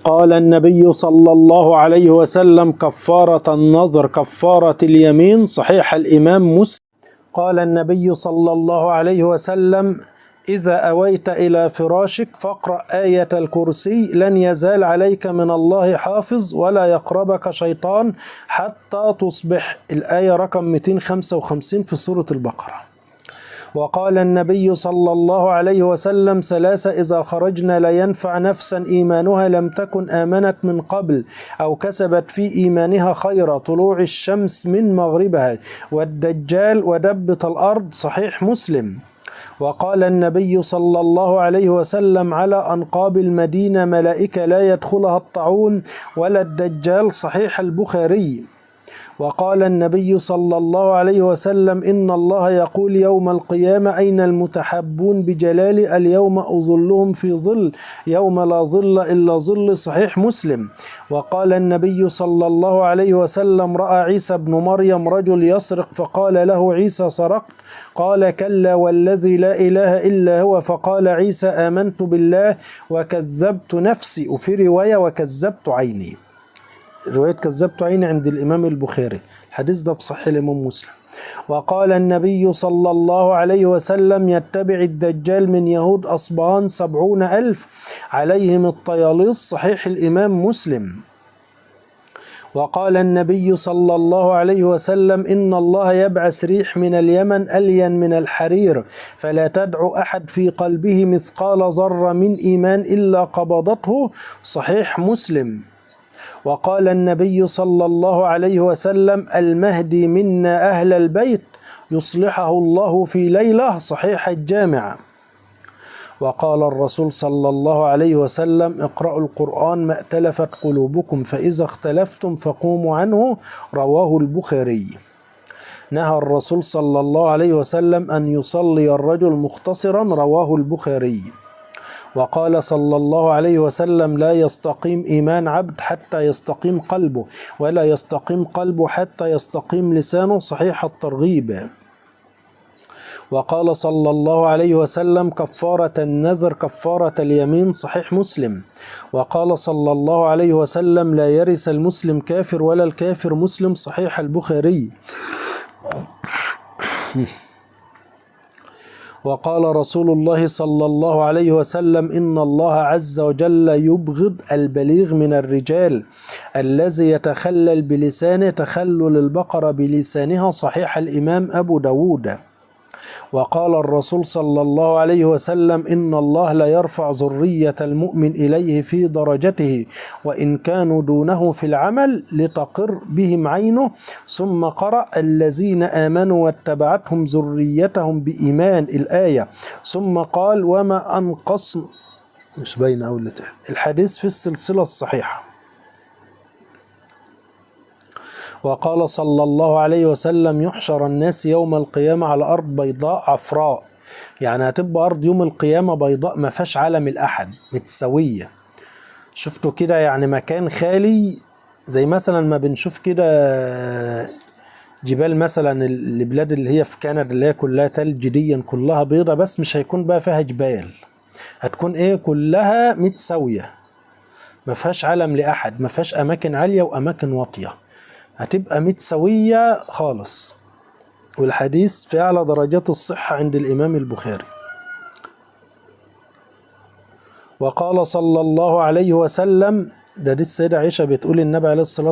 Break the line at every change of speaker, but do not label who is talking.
قال النبي صلى الله عليه وسلم: كفارة النظر كفارة اليمين. صحيح الإمام مسلم. قال النبي صلى الله عليه وسلم: إذا أويت إلى فراشك فاقرأ آية الكرسي، لن يزال عليك من الله حافظ ولا يقربك شيطان حتى تصبح. الآية رقم 255 في سورة البقرة. وقال النبي صلى الله عليه وسلم: ثلاثة إذا خرجنا لا ينفع نفسا إيمانها لم تكن آمنت من قبل أو كسبت في إيمانها خيرا: طلوع الشمس من مغربها، والدجال، ودبة الأرض. صحيح مسلم. وقال النبي صلى الله عليه وسلم: على أنقاب المدينة ملائكة لا يدخلها الطاعون ولا الدجال. صحيح البخاري. وقال النبي صلى الله عليه وسلم: إن الله يقول يوم القيامة: أين المتحبون بجلالي؟ اليوم أظلهم في ظل يوم لا ظل إلا ظل. صحيح مسلم. وقال النبي صلى الله عليه وسلم: رأى عيسى بن مريم رجل يسرق فقال له عيسى: سرقت؟ قال: كلا والذي لا إله إلا هو. فقال عيسى: آمنت بالله وكذبت نفسي. وفي رواية: وكذبت عيني. رواية كذبت عيني عند الإمام البخاري. الحديث ده في صحيح الإمام مسلم. وقال النبي صلى الله عليه وسلم: يتبع الدجال من يهود أصبهان 70,000 عليهم الطياليص. صحيح الإمام مسلم. وقال النبي صلى الله عليه وسلم: إن الله يبعث ريح من اليمن ألين من الحرير، فلا تدع أحد في قلبه مثقال ذرة من إيمان إلا قبضته. صحيح مسلم. وقال النبي صلى الله عليه وسلم: المهدي منا أهل البيت يصلحه الله في ليلة. صحيح الجامع. وقال الرسول صلى الله عليه وسلم: اقرأوا القرآن ما ائتلفت قلوبكم، فإذا اختلفتم فقوموا عنه. رواه البخاري. نهى الرسول صلى الله عليه وسلم أن يصلي الرجل مختصرا. رواه البخاري. وقال صلى الله عليه وسلم: لا يستقيم إيمان عبد حتى يستقيم قلبه، ولا يستقيم قلبه حتى يستقيم لسانه. صحيح الترغيب. وقال صلى الله عليه وسلم: كفارة النذر كفارة اليمين. صحيح مسلم. وقال صلى الله عليه وسلم: لا يرث المسلم كافر ولا الكافر مسلم. صحيح البخاري. وقال رسول الله صلى الله عليه وسلم: إن الله عز وجل يبغض البليغ من الرجال الذي يتخلل بلسانه تخلل البقرة بلسانها. صحيح الإمام أبو داود. وقال الرسول صلى الله عليه وسلم: إن الله لا يرفع ذرية المؤمن إليه في درجته وإن كانوا دونه في العمل لتقر بهم عينه. ثم قرأ: الذين آمنوا واتبعتهم ذريتهم بإيمان. الآية. ثم قال: وما أنقص. مش باين أول تحت. الحديث في السلسلة الصحيحة. وقال صلى الله عليه وسلم: يحشر الناس يوم القيامة على أرض بيضاء عفراء. يعني هتبقى أرض يوم القيامة بيضاء ما فيهاش علم الأحد، متسوية. شفتوا كده يعني مكان خالي، زي مثلا ما بنشوف كده جبال مثلا البلاد اللي هي في كندا اللي هي كلها تلج دي كلها بيضة، بس مش هيكون بقى فيها جبال، هتكون ايه كلها متسوية ما فيهاش علم لأحد، ما فيهاش أماكن عالية وأماكن واطية، هتبقى متسوية خالص. والحديث في أعلى درجات الصحة عند الإمام البخاري. وقال صلى الله عليه وسلم، ده دي السيدة عائشة بتقول النبي عليه الصلاة